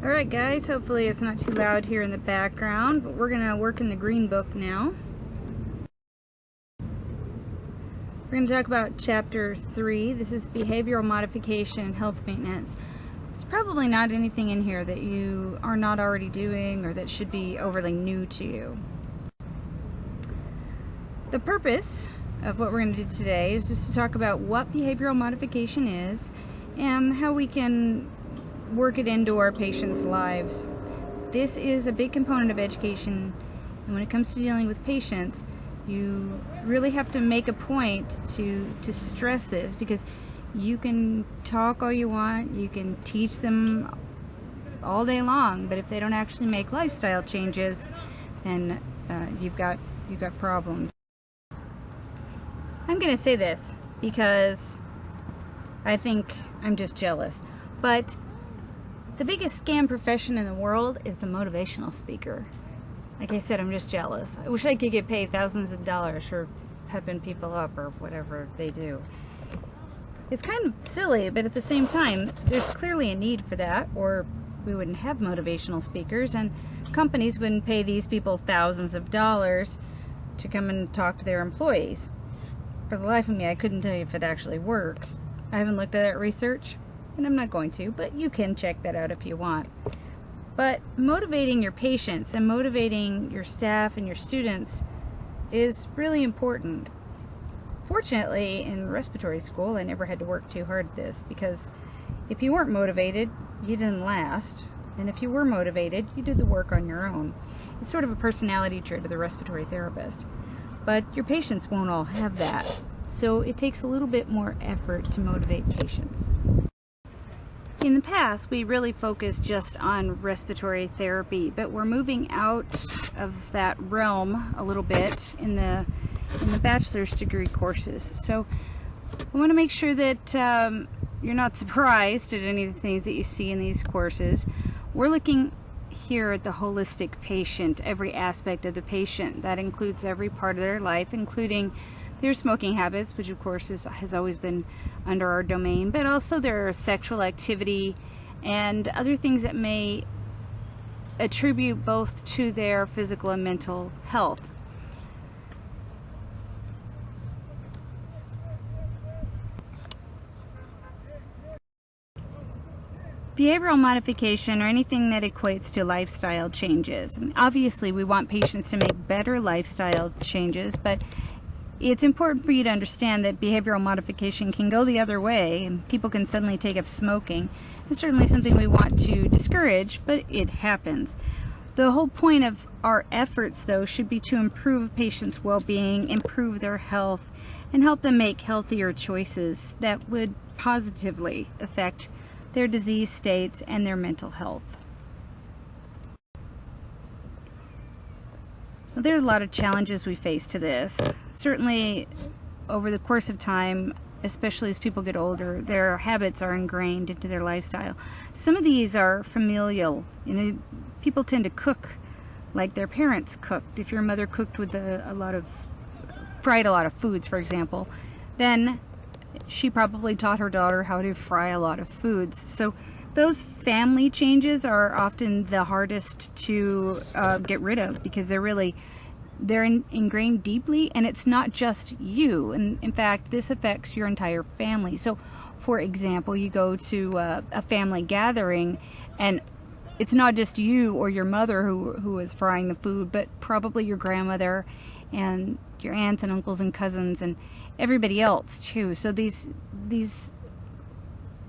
Alright guys, hopefully it's not too loud here in the background, but we're going to work in the green book now. We're going to talk about chapter 3. This is behavioral modification and health maintenance. There's probably not anything in here that you are not already doing or that should be overly new to you. The purpose of what we're going to do today is just to talk about what behavioral modification is and how we can work it into our patients' lives. This is a big component of education, and when it comes to dealing with patients, you really have to make a point to stress this, because you can talk all you want, you can teach them all day long, but if they don't actually make lifestyle changes, then you've got problems. I'm going to say this because I think I'm just jealous, but the biggest scam profession in the world is the motivational speaker. Like I said, I'm just jealous. I wish I could get paid thousands of dollars for pepping people up or whatever they do. It's kind of silly, but at the same time, there's clearly a need for that, or we wouldn't have motivational speakers, and companies wouldn't pay these people thousands of dollars to come and talk to their employees. For the life of me, I couldn't tell you if it actually works. I haven't looked at that research, and I'm not going to, but you can check that out if you want. But motivating your patients and motivating your staff and your students is really important. Fortunately, in respiratory school, I never had to work too hard at this, because if you weren't motivated, you didn't last. And if you were motivated, you did the work on your own. It's sort of a personality trait of the respiratory therapist. But your patients won't all have that. So it takes a little bit more effort to motivate patients. In the past, we really focused just on respiratory therapy, but we're moving out of that realm a little bit in the bachelor's degree courses. So I want to make sure that you're not surprised at any of the things that you see in these courses. We're looking here at the holistic patient, every aspect of the patient. That includes every part of their life, including their smoking habits, which of course has always been under our domain, but also their sexual activity and other things that may attribute both to their physical and mental health. Behavioral modification, or anything that equates to lifestyle changes. Obviously, we want patients to make better lifestyle changes, but it's important for you to understand that behavioral modification can go the other way, and people can suddenly take up smoking. It's certainly something we want to discourage, but it happens. The whole point of our efforts, though, should be to improve patients' well-being, improve their health, and help them make healthier choices that would positively affect their disease states and their mental health. Well, there's a lot of challenges we face to this. Certainly over the course of time, especially as people get older, their habits are ingrained into their lifestyle. Some of these are familial. You know, people tend to cook like their parents cooked. If your mother cooked with fried a lot of foods, for example, then she probably taught her daughter how to fry a lot of foods. So those family changes are often the hardest to get rid of, because they're ingrained deeply, and it's not just you. And in fact, this affects your entire family. So for example, you go to a family gathering, and it's not just you or your mother who is frying the food, but probably your grandmother and your aunts and uncles and cousins and everybody else too. So these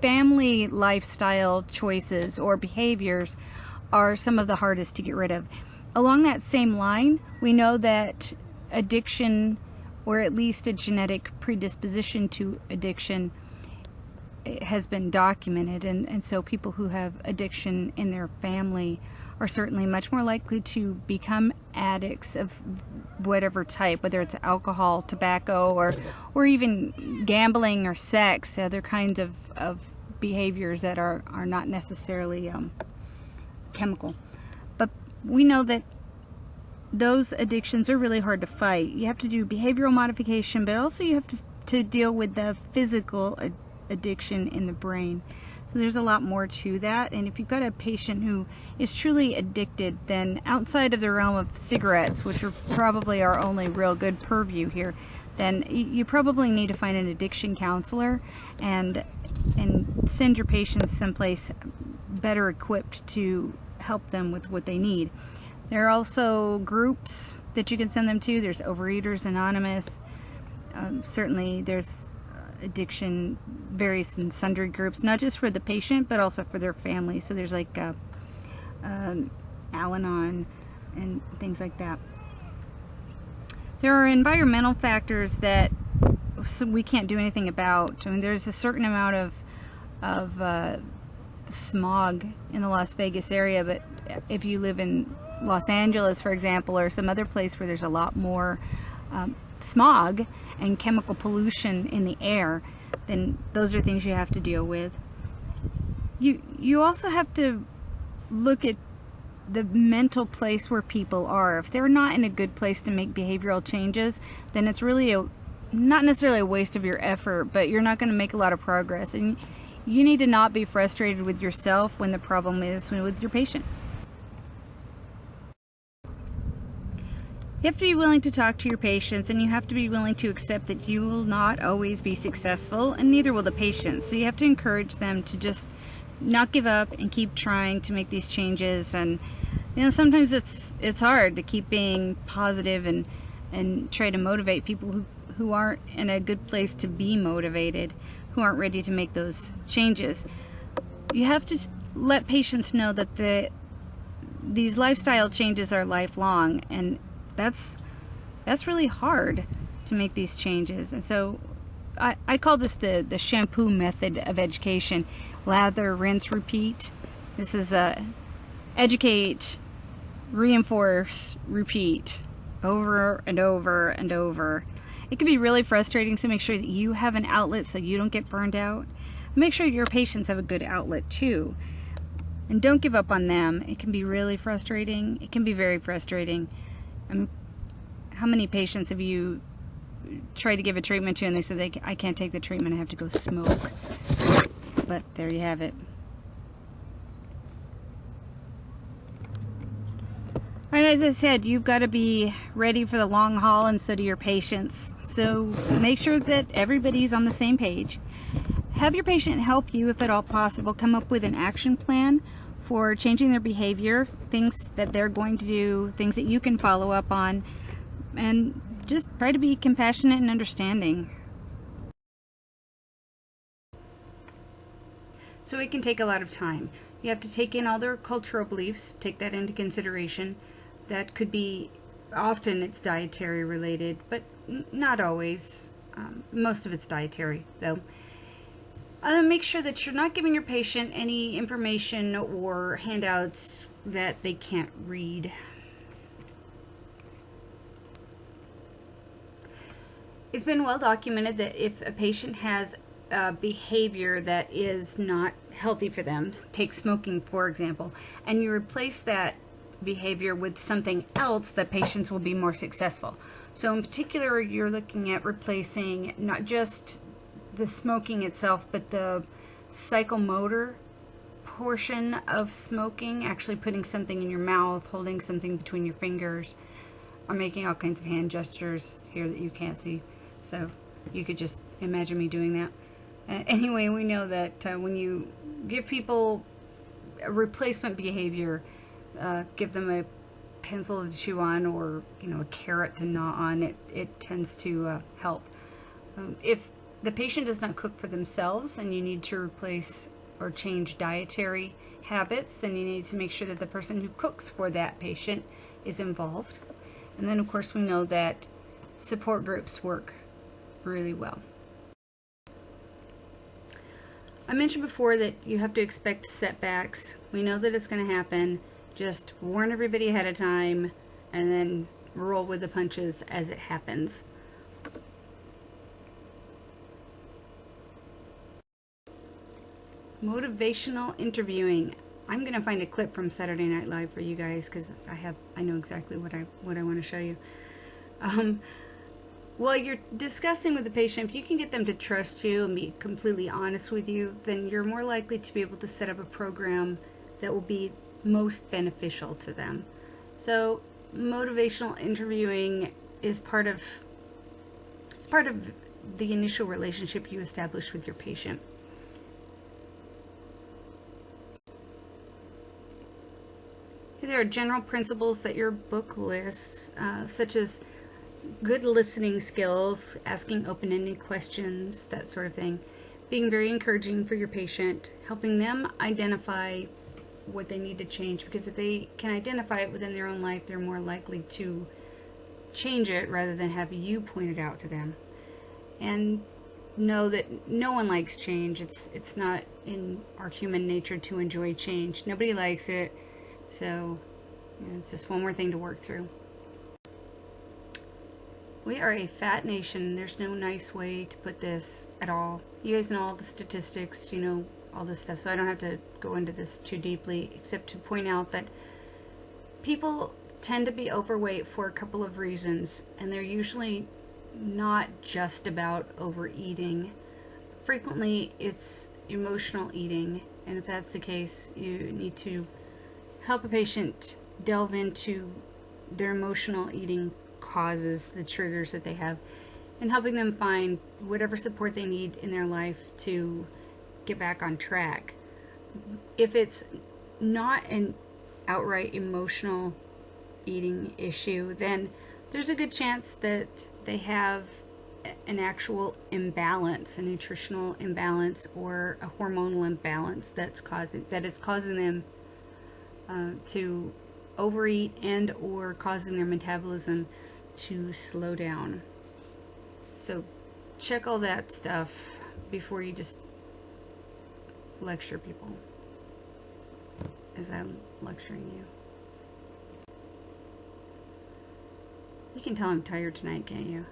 family lifestyle choices or behaviors are some of the hardest to get rid of. Along that same line, we know that addiction, or at least a genetic predisposition to addiction, has been documented, and so people who have addiction in their family are certainly much more likely to become addicts of whatever type, whether it's alcohol, tobacco, or even gambling or sex, other kinds of behaviors that are not necessarily chemical. But we know that those addictions are really hard to fight. You have to do behavioral modification, but also you have to deal with the physical addiction in the brain. So there's a lot more to that. And if you've got a patient who is truly addicted, then outside of the realm of cigarettes, which are probably our only real good purview here, then you probably need to find an addiction counselor and send your patients someplace better equipped to help them with what they need. There are also groups that you can send them to. There's Overeaters Anonymous. Certainly there's addiction, various and sundry groups, not just for the patient, but also for their family. So there's like Al-Anon and things like that. There are environmental factors that we can't do anything about. I mean, there's a certain amount of smog in the Las Vegas area, but if you live in Los Angeles, for example, or some other place where there's a lot more smog and chemical pollution in the air, then those are things you have to deal with. You also have to look at the mental place where people are. If they're not in a good place to make behavioral changes, then it's really not necessarily a waste of your effort, but you're not going to make a lot of progress. And you need to not be frustrated with yourself when the problem is with your patient. You have to be willing to talk to your patients, and you have to be willing to accept that you will not always be successful, and neither will the patient. So you have to encourage them to just not give up and keep trying to make these changes. And sometimes it's hard to keep being positive and try to motivate people who aren't in a good place to be motivated, who aren't ready to make those changes. You have to let patients know that these lifestyle changes are lifelong, and that's really hard to make these changes. And so I call this the shampoo method of education. Lather, rinse, repeat. This is educate, reinforce, repeat, over and over and over. It can be really frustrating, so make sure that you have an outlet so you don't get burned out. Make sure your patients have a good outlet too. And don't give up on them. It can be really frustrating. It can be very frustrating. How many patients have you tried to give a treatment to and they said, I can't take the treatment, I have to go smoke? But there you have it. And as I said, you've got to be ready for the long haul, and so do your patients. So make sure that everybody's on the same page. Have your patient help you, if at all possible, come up with an action plan for changing their behavior, things that they're going to do, things that you can follow up on, and just try to be compassionate and understanding. So it can take a lot of time. You have to take in all their cultural beliefs, take that into consideration. That could be, often it's dietary related, but not always. Most of it's dietary, though. Make sure that you're not giving your patient any information or handouts that they can't read. It's been well documented that if a patient has behavior that is not healthy for them, take smoking for example, and you replace that behavior with something else, that patients will be more successful. So in particular, you're looking at replacing not just the smoking itself, but the psychomotor portion of smoking, actually putting something in your mouth, holding something between your fingers, or making all kinds of hand gestures here that you can't see. So you could just imagine me doing that. Anyway, we know that when you give people a replacement behavior, give them a pencil to chew on, or a carrot to gnaw on, it tends to help. If the patient does not cook for themselves and you need to replace or change dietary habits, then you need to make sure that the person who cooks for that patient is involved. And then of course we know that support groups work really well. I mentioned before that you have to expect setbacks. We know that it's going to happen. Just warn everybody ahead of time and then roll with the punches as it happens. Motivational interviewing. I'm going to find a clip from Saturday Night Live for you guys, because I know exactly what I want to show you. while you're discussing with the patient, if you can get them to trust you and be completely honest with you, then you're more likely to be able to set up a program that will be most beneficial to them. So motivational interviewing is part of the initial relationship you establish with your patient. There are general principles that your book lists, such as good listening skills, asking open-ended questions, that sort of thing, being very encouraging for your patient, helping them identify what they need to change, because if they can identify it within their own life, they're more likely to change it rather than have you point it out to them. And know that no one likes change. It's not in our human nature to enjoy change. Nobody likes it, so it's just one more thing to work through. We are a fat nation. There's no nice way to put this at all. You guys know all the statistics, you know all this stuff, so I don't have to go into this too deeply, except to point out that people tend to be overweight for a couple of reasons, and they're usually not just about overeating. Frequently, it's emotional eating, and if that's the case, you need to help a patient delve into their emotional eating causes, the triggers that they have, and helping them find whatever support they need in their life to get back on track. If it's not an outright emotional eating issue, then there's a good chance that they have an actual imbalance, a nutritional imbalance or a hormonal imbalance that is causing them to overeat and or causing their metabolism to slow down. So check all that stuff before you just lecture people, as I'm lecturing you. You can tell I'm tired tonight, can't you?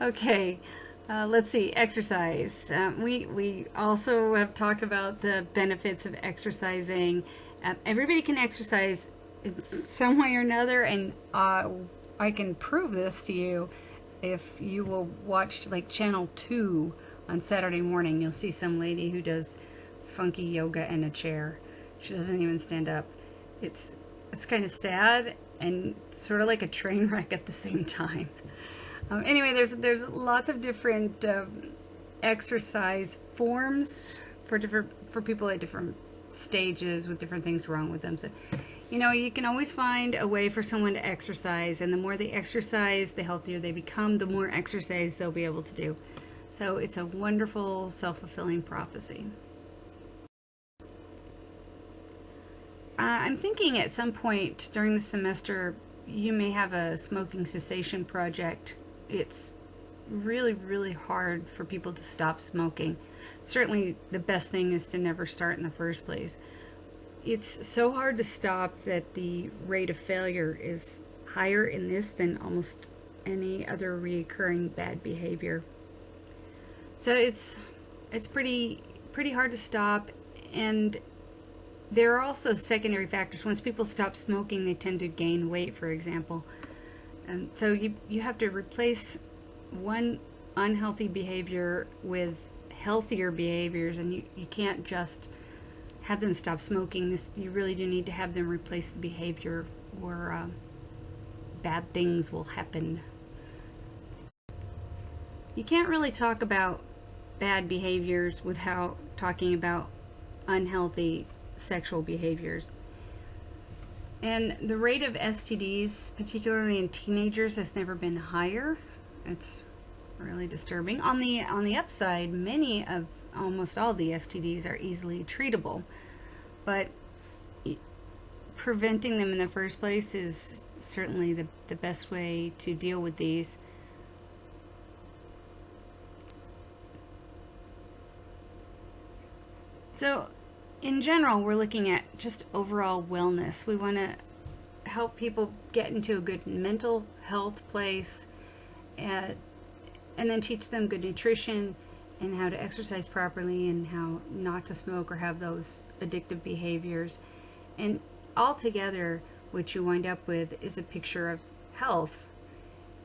Okay, let's see, exercise. We also have talked about the benefits of exercising. Everybody can exercise in some way or another, and I can prove this to you if you will watch like channel 2 on Saturday morning. You'll see some lady who does funky yoga in a chair. She doesn't even stand up. It's kind of sad and sort of like a train wreck at the same time. Anyway, there's lots of different exercise forms for people at different stages with different things wrong with them. So, you know, you can always find a way for someone to exercise, and the more they exercise, the healthier they become, the more exercise they'll be able to do. So it's a wonderful self-fulfilling prophecy. I'm thinking at some point during the semester you may have a smoking cessation project. It's really, really hard for people to stop smoking. Certainly the best thing is to never start in the first place. It's so hard to stop that the rate of failure is higher in this than almost any other recurring bad behavior. So it's pretty hard to stop, and there are also secondary factors. Once people stop smoking, they tend to gain weight, for example. And so you have to replace one unhealthy behavior with healthier behaviors, and you can't just have them stop smoking. You really do need to have them replace the behavior, or bad things will happen. You can't really talk about bad behaviors without talking about unhealthy sexual behaviors. And the rate of STDs, particularly in teenagers, has never been higher. It's really disturbing. On the upside, almost all the STDs are easily treatable, but preventing them in the first place is certainly the best way to deal with these. So in general, we're looking at just overall wellness. We want to help people get into a good mental health place, and then teach them good nutrition and how to exercise properly and how not to smoke or have those addictive behaviors. And altogether, what you wind up with is a picture of health.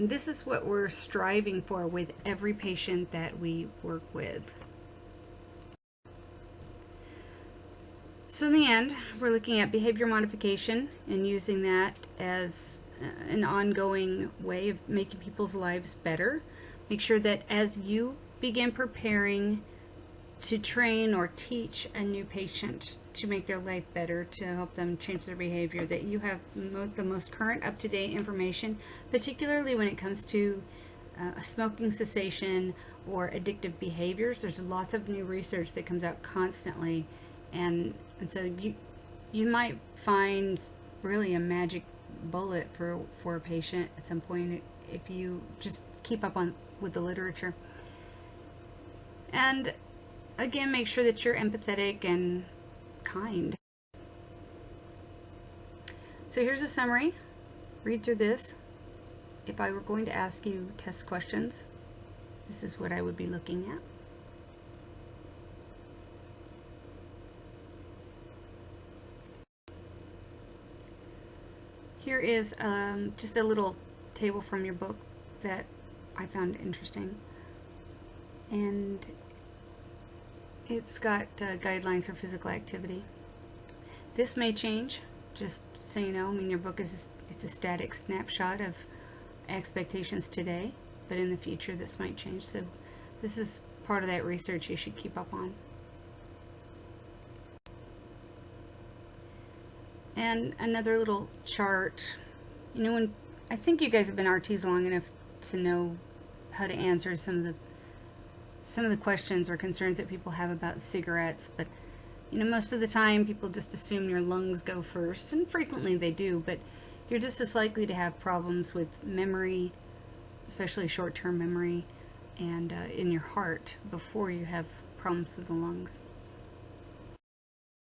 And this is what we're striving for with every patient that we work with. So in the end, we're looking at behavior modification and using that as an ongoing way of making people's lives better. Make sure that as you begin preparing to train or teach a new patient to make their life better, to help them change their behavior, that you have the most current, up-to-date information, particularly when it comes to smoking cessation or addictive behaviors. There's lots of new research that comes out constantly, and so you might find really a magic bullet for a patient at some point if you just keep up with the literature. And again, make sure that you're empathetic and kind. So here's a summary. Read through this. If I were going to ask you test questions, this is what I would be looking at. Here is just a little table from your book that I found interesting. And it's got guidelines for physical activity. This may change, just so you know. I mean, your book it's a static snapshot of expectations today, but in the future this might change. So this is part of that research you should keep up on. And another little chart. You know, when I think you guys have been RTs long enough to know how to answer some of the questions or concerns that people have about cigarettes, but you know, most of the time people just assume your lungs go first, and frequently they do, but you're just as likely to have problems with memory, especially short-term memory, and in your heart before you have problems with the lungs.